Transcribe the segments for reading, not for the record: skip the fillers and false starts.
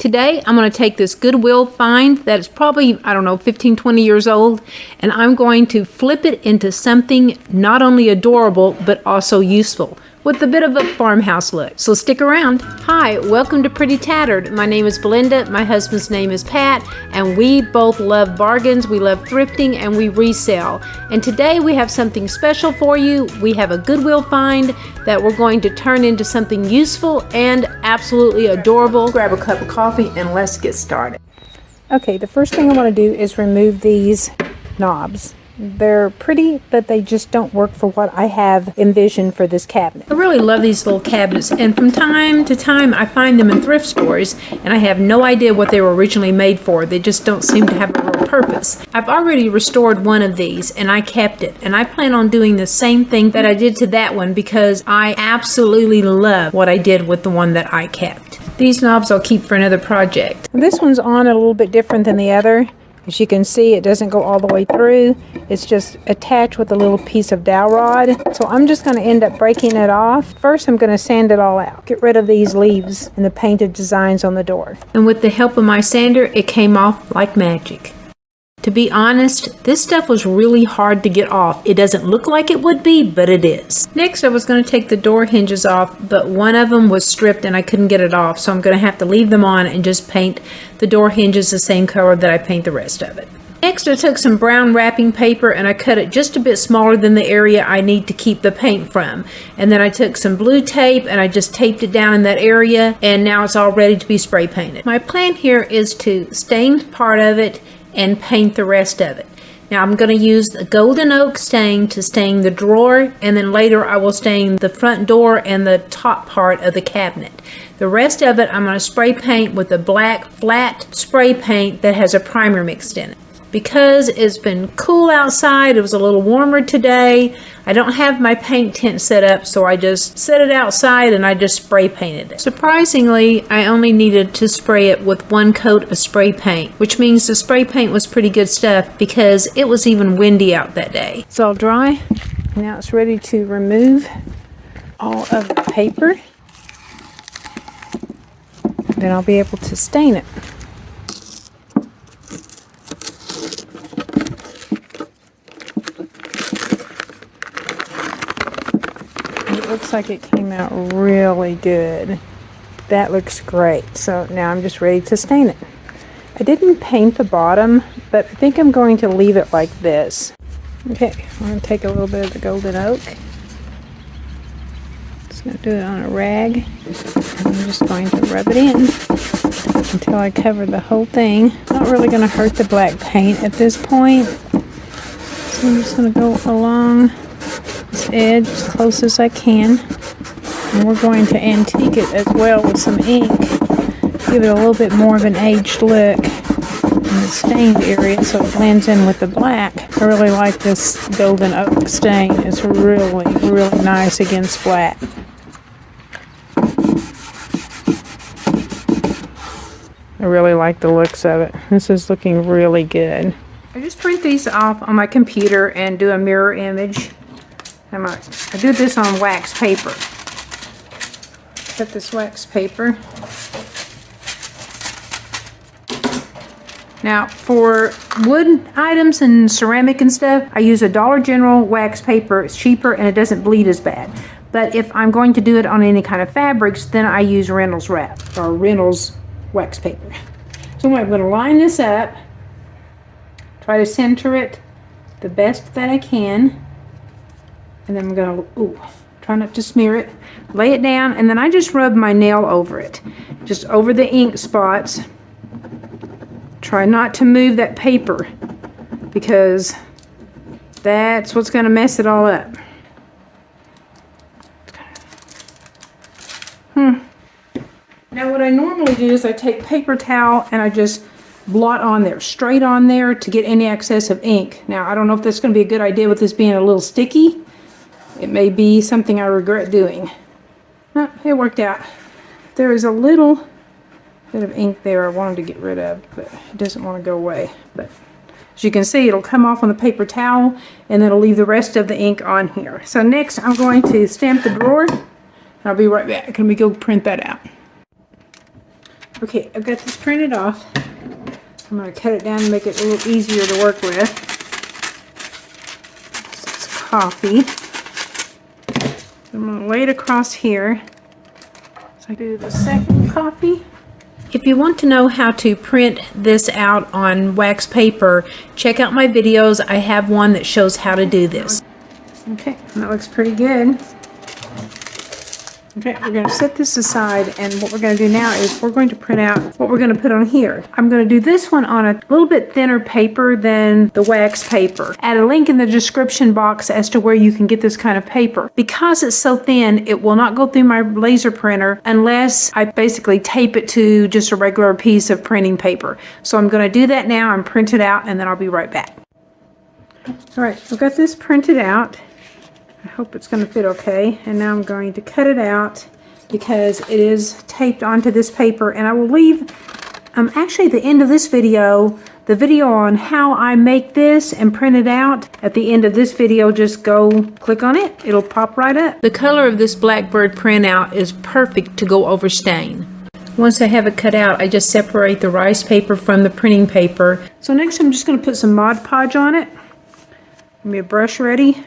Today, I'm going to take this Goodwill find that is probably, I don't know, 15, 20 years old, and I'm going to flip it into something not only adorable, but also useful, with a bit of a farmhouse look. So stick around. Hi, welcome to Pretty Tattered. My name is Belinda, my husband's name is Pat, and we both love bargains, we love thrifting, and we resell. And today we have something special for you. We have a Goodwill find that we're going to turn into something useful and absolutely adorable. Grab a cup of coffee and let's get started. Okay, the first thing I want to do is remove these knobs. They're pretty, but they just don't work for what I have envisioned for this cabinet. I really love these little cabinets, and from time to time I find them in thrift stores, and I have no idea what they were originally made for. They just don't seem to have a real purpose. I've already restored one of these, and I kept it, and I plan on doing the same thing that I did to that one because I absolutely love what I did with the one that I kept. These knobs I'll keep for another project. This one's on a little bit different than the other. As you can see, it doesn't go all the way through. It's just attached with a little piece of dowel rod. So I'm just going to end up breaking it off. First, I'm going to sand it all out. Get rid of these leaves and the painted designs on the door. And with the help of my sander, it came off like magic. To be honest, this stuff was really hard to get off. It doesn't look like it would be, but it is. Next, I was going to take the door hinges off, but one of them was stripped and I couldn't get it off, so I'm going to have to leave them on and just paint the door hinges the same color that I paint the rest of it. Next, I took some brown wrapping paper and I cut it just a bit smaller than the area I need to keep the paint from. And then I took some blue tape and I just taped it down in that area, and now it's all ready to be spray painted. My plan here is to stain part of it and paint the rest of it. Now I'm going to use the golden oak stain to stain the drawer, and then later I will stain the front door and the top part of the cabinet. The rest of it I'm going to spray paint with a black flat spray paint that has a primer mixed in it. Because it's been cool outside, it was a little warmer today, I don't have my paint tent set up, so I just set it outside and I just spray painted it. Surprisingly, I only needed to spray it with one coat of spray paint, which means the spray paint was pretty good stuff because it was even windy out that day. It's all dry. Now it's ready to remove all of the paper. Then I'll be able to stain it. Looks like it came out really good. That looks great. So now I'm just ready to stain it. I didn't paint the bottom, but I think I'm going to leave it like this. Okay, I'm going to take a little bit of the golden oak. Just going to do it on a rag. And I'm just going to rub it in until I cover the whole thing. Not really going to hurt the black paint at this point. So I'm just going to go along this edge as close as I can, and we're going to antique it as well with some ink, give it a little bit more of an aged look in the stained area so it blends in with the black. I really like this golden oak stain. It's really nice against black. I really like the looks of it. This is looking really good. I just print these off on my computer and do a mirror image. I did this on wax paper. Cut this wax paper. Now for wood items and ceramic and stuff, I use a Dollar General wax paper. It's cheaper and it doesn't bleed as bad. But if I'm going to do it on any kind of fabrics, then I use Reynolds wrap or Reynolds wax paper. So I'm going to line this up, try to center it the best that I can. And then I'm going to, try not to smear it, lay it down, and then I just rub my nail over it. Just over the ink spots. Try not to move that paper because that's what's going to mess it all up. Now what I normally do is I take paper towel and I just blot on there, straight on there to get any excess of ink. Now I don't know if that's going to be a good idea with this being a little sticky. It may be something I regret doing. No, it worked out. There is a little bit of ink there I wanted to get rid of, but it doesn't want to go away. But as you can see, it'll come off on the paper towel, and then it'll leave the rest of the ink on here. So next, I'm going to stamp the drawer. I'll be right back. Let me go print that out. Okay, I've got this printed off. I'm going to cut it down and make it a little easier to work with. This is coffee. I'm going to lay it across here. So I do the second copy. If you want to know how to print this out on wax paper, check out my videos. I have one that shows how to do this. Okay, that looks pretty good. Okay, we're going to set this aside, and what we're going to do now is we're going to print out what we're going to put on here. I'm going to do this one on a little bit thinner paper than the wax paper. Add a link in the description box as to where you can get this kind of paper. Because it's so thin, it will not go through my laser printer unless I basically tape it to just a regular piece of printing paper. So I'm going to do that now and print it out, and then I'll be right back. All right, I've got this printed out. I hope it's going to fit okay, and now I'm going to cut it out because it is taped onto this paper, and I will leave actually at the end of this video, the video on how I make this and print it out. At the end of this video, just go click on it. It'll pop right up. The color of this Blackbird printout is perfect to go over stain. Once I have it cut out, I just separate the rice paper from the printing paper. So next I'm just going to put some Mod Podge on it. Give me a brush ready.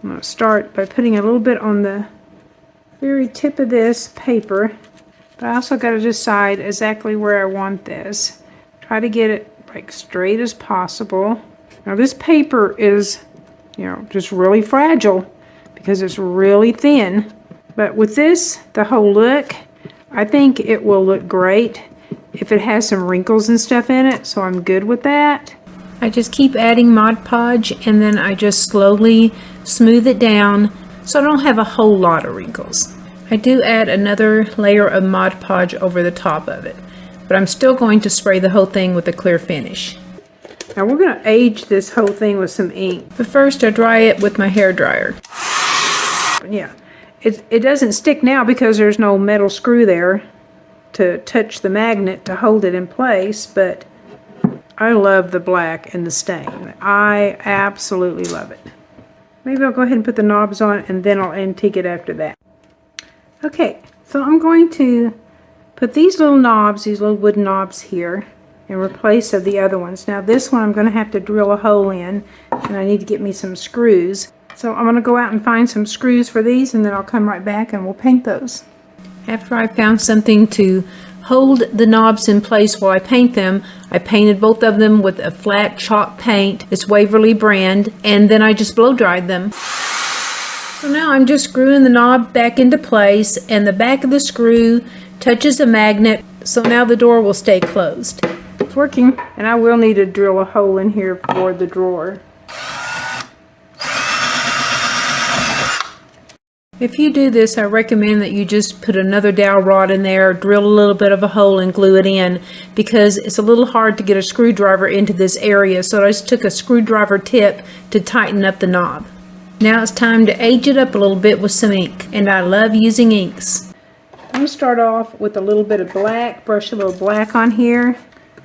I'm going to start by putting a little bit on the very tip of this paper, but I also got to decide exactly where I want this. Try to get it like straight as possible. Now this paper is, just really fragile because it's really thin, but with this, the whole look, I think it will look great if it has some wrinkles and stuff in it, so I'm good with that. I just keep adding Mod Podge, and then I just slowly smooth it down so I don't have a whole lot of wrinkles. I do add another layer of Mod Podge over the top of it, but I'm still going to spray the whole thing with a clear finish. Now we're going to age this whole thing with some ink, but first I dry it with my hair dryer. Yeah, it doesn't stick now because there's no metal screw there to touch the magnet to hold it in place, but I love the black and the stain. I absolutely love it. Maybe I'll go ahead and put the knobs on, and then I'll antique it after that. Okay, so I'm going to put these little knobs, these little wooden knobs here, in replace of the other ones. Now this one I'm going to have to drill a hole in, and I need to get me some screws. So I'm going to go out and find some screws for these, and then I'll come right back and we'll paint those. After I found something to hold the knobs in place while I paint them, I painted both of them with a flat chalk paint. It's Waverly brand, and then I just blow dried them. So now I'm just screwing the knob back into place, and the back of the screw touches a magnet, so now the door will stay closed. It's working, and I will need to drill a hole in here for the drawer. If you do this, I recommend that you just put another dowel rod in there, drill a little bit of a hole and glue it in, because it's a little hard to get a screwdriver into this area, so I just took a screwdriver tip to tighten up the knob. Now it's time to age it up a little bit with some ink, and I love using inks. I'm going to start off with a little bit of black, brush a little black on here.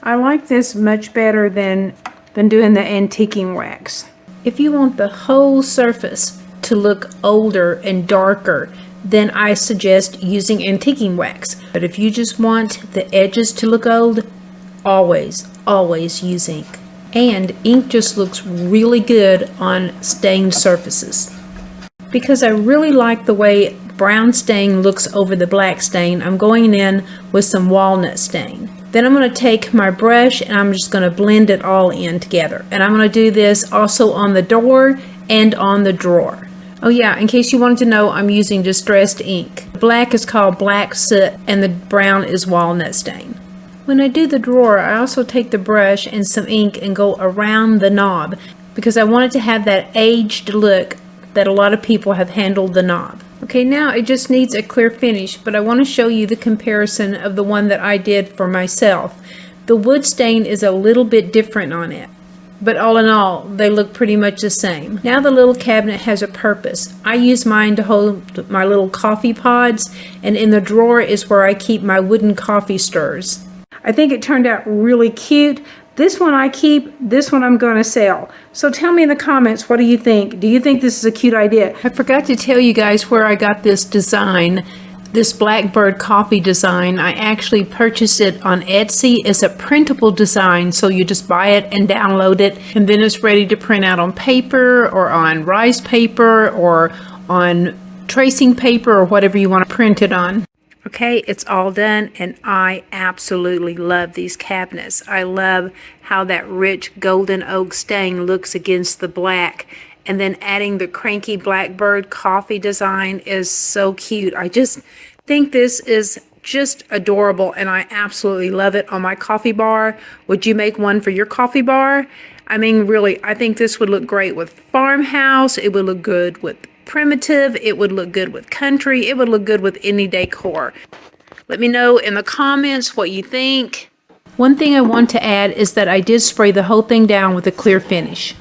I like this much better than doing the antiquing wax. If you want the whole surface to look older and darker, then I suggest using antiquing wax. But if you just want the edges to look old, always use ink. And ink just looks really good on stained surfaces. Because I really like the way brown stain looks over the black stain, I'm going in with some walnut stain. Then I'm going to take my brush and I'm just going to blend it all in together. And I'm going to do this also on the door and on the drawer. Oh yeah, in case you wanted to know, I'm using distressed ink. The black is called black soot and the brown is walnut stain. When I do the drawer, I also take the brush and some ink and go around the knob because I want it to have that aged look that a lot of people have handled the knob. Okay, now it just needs a clear finish, but I want to show you the comparison of the one that I did for myself. The wood stain is a little bit different on it, but all in all, they look pretty much the same. Now the little cabinet has a purpose. I use mine to hold my little coffee pods, and in the drawer is where I keep my wooden coffee stirrers. I think it turned out really cute. This one I keep, this one I'm going to sell. So tell me in the comments, what do you think? Do you think this is a cute idea? I forgot to tell you guys where I got this design. This Blackbird coffee design, I actually purchased it on Etsy. It's a printable design, so you just buy it and download it, and then it's ready to print out on paper or on rice paper or on tracing paper or whatever you want to print it on. Okay, it's all done, and I absolutely love these cabinets. I love how that rich golden oak stain looks against the black. And then adding the cranky Blackbird coffee design is so cute. I just think this is just adorable, and I absolutely love it on my coffee bar. Would you make one for your coffee bar? I mean, really, I think this would look great with farmhouse. It would look good with primitive. It would look good with country. It would look good with any decor. Let me know in the comments what you think. One thing I want to add is that I did spray the whole thing down with a clear finish.